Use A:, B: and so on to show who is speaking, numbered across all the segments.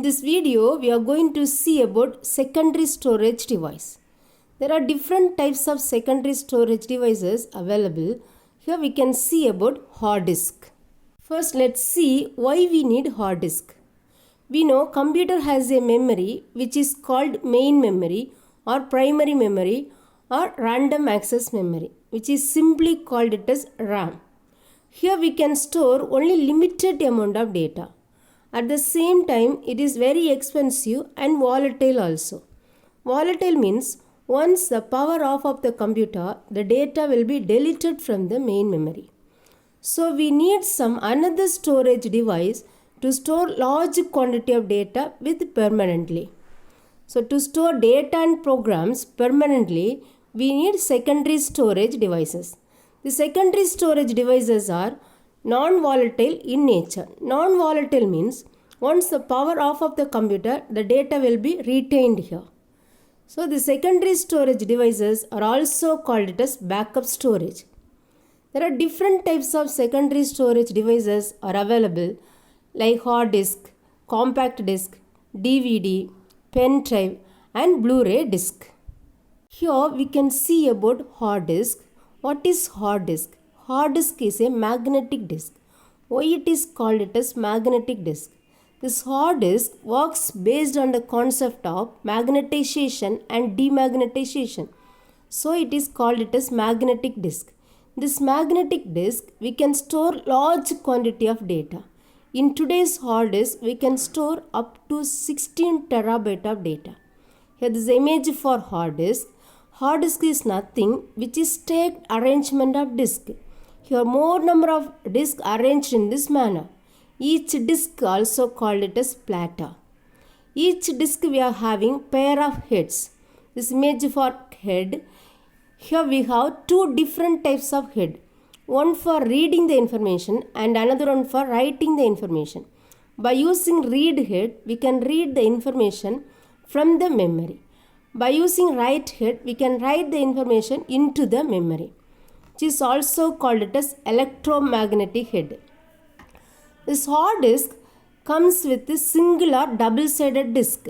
A: In this video, we are going to see about secondary storage device. There are different types of secondary storage devices available. Here we can see about hard disk. First, let's see why we need hard disk. We know computer has a memory which is called main memory or primary memory or random access memory, which is simply called it as RAM. Here we can store only limited amount of data. At the same time, it is very expensive and volatile also. Volatile means once the power off of the computer, the data will be deleted from the main memory. So we need some another storage device to store large quantity of data with permanently. So to store data and programs permanently, we need secondary storage devices. The secondary storage devices are non-volatile in nature. Non-volatile means once the power off of the computer, the data will be retained here. So the secondary storage devices are also called it as backup storage. There are different types of secondary storage devices are available like hard disk, compact disk, DVD, pen drive and Blu-ray disc. Here we can see about hard disk. What is hard disk? Hard disk is a magnetic disk. Why it is called it as magnetic disk? This hard disk works based on the concept of magnetization and demagnetization. So it is called it as magnetic disk. This magnetic disk we can store large quantity of data. In today's hard disk we can store up to 16 terabyte of data. Here this image for hard disk. Hard disk is nothing which is stacked arrangement of disk. Here more number of disks arranged in this manner. Each disk also called it as platter. Each disk we are having pair of heads. This image for head. Here we have two different types of head. One for reading the information and another one for writing the information. By using read head, we can read the information from the memory. By using write head, we can write the information into the memory, which is also called it as electromagnetic head. This hard disk comes with a single or double-sided disk.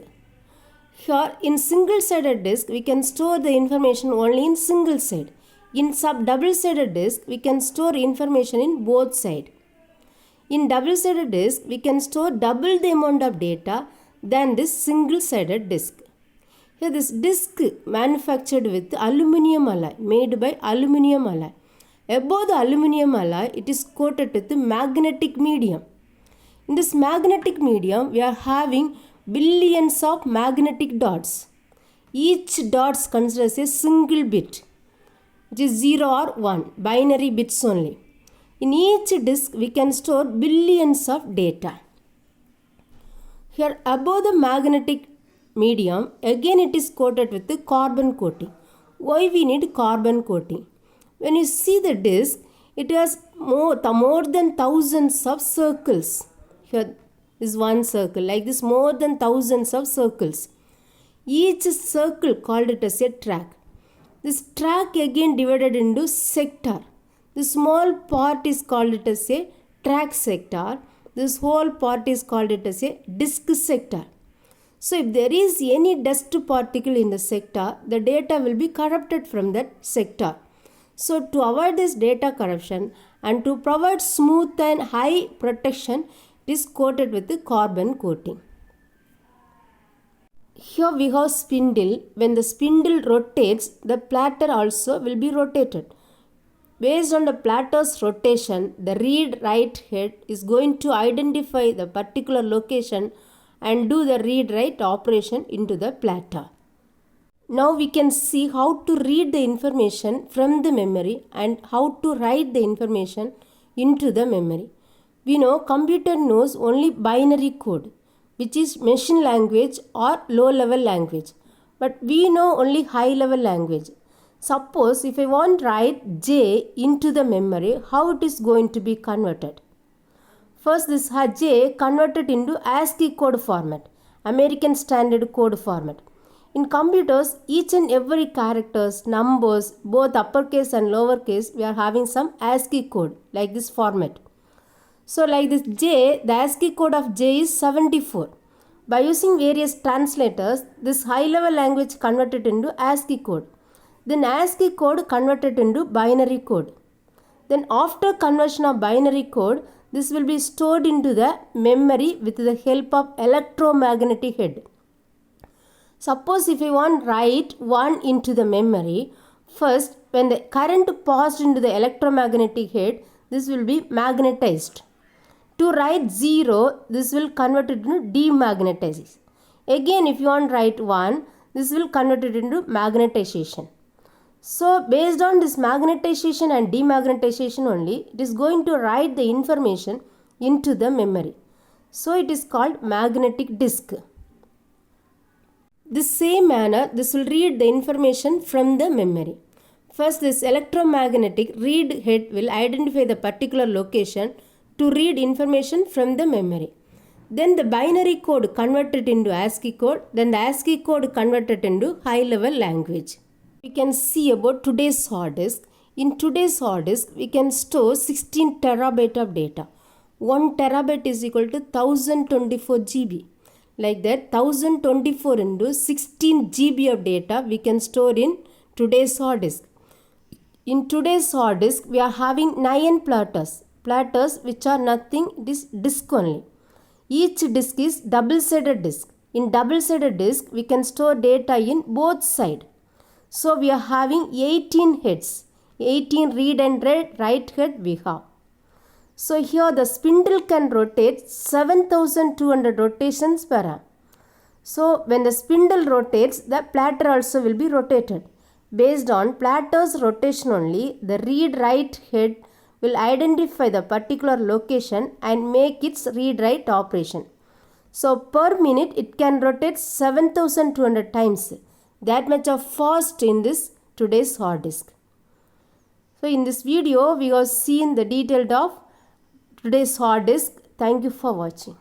A: Here in single-sided disk, we can store the information only in single side. In double-sided disk, we can store information in both sides. In double-sided disk, we can store double the amount of data than this single-sided disk. Here this disk manufactured with aluminium alloy, made by aluminium alloy. Above the aluminium alloy, it is coated with magnetic medium. In this magnetic medium, we are having billions of magnetic dots. Each dot considers a single bit, which is 0 or 1, binary bits only. In each disk, we can store billions of data. Here above the magnetic medium, again it is coated with the carbon coating. Why we need carbon coating? When you see the disk, it has more than thousands of circles. Here is one circle, like this more than thousands of circles. Each circle called it as a track. This track again divided into sector. The small part is called it as a track sector. This whole part is called it as a disk sector. So if there is any dust particle in the sector, the data will be corrupted from that sector. So to avoid this data corruption and to provide smooth and high protection, it is coated with the carbon coating. Here we have spindle. When the spindle rotates, the platter also will be rotated. Based on the platter's rotation, the read-write head is going to identify the particular location and do the read-write operation into the platter. Now we can see how to read the information from the memory and how to write the information into the memory. We know computer knows only binary code, which is machine language or low-level language. But we know only high-level language. Suppose if I want to write J into the memory, how it is going to be converted? First this J converted into ASCII code format, American Standard Code format. In computers, each and every characters, numbers, both uppercase and lowercase, we are having some ASCII code like this format. So like this J, the ASCII code of J is 74. By using various translators, this high-level language converted into ASCII code. Then ASCII code converted into binary code. Then after conversion of binary code, this will be stored into the memory with the help of electromagnetic head. Suppose if you want to write 1 into the memory, first when the current passed into the electromagnetic head, this will be magnetized. To write 0, this will convert it into demagnetization. Again if you want to write 1, this will convert it into magnetization. So based on this magnetization and demagnetization only, it is going to write the information into the memory. So it is called magnetic disk. This same manner, this will read the information from the memory. First, this electromagnetic read head will identify the particular location to read information from the memory. Then the binary code converted into ASCII code, then the ASCII code converted into high-level language. We can see about today's hard disk. In today's hard disk, we can store 16 terabyte of data. 1 terabyte is equal to 1024 GB. Like that, 1024 into 16 GB of data we can store in today's hard disk. In today's hard disk, we are having 9 platters. Platters which are nothing, it is disk only. Each disk is double-sided disk. In double-sided disk, we can store data in both sides. So we are having 18 heads. 18 read and write head we have. So here the spindle can rotate 7200 rotations per hour. So when the spindle rotates, the platter also will be rotated. Based on platter's rotation only, the read-write head will identify the particular location and make its read-write operation. So per minute it can rotate 7200 times. That much of fast in this today's hard disk. So in this video we have seen the detail of today's hard disk. Thank you for watching.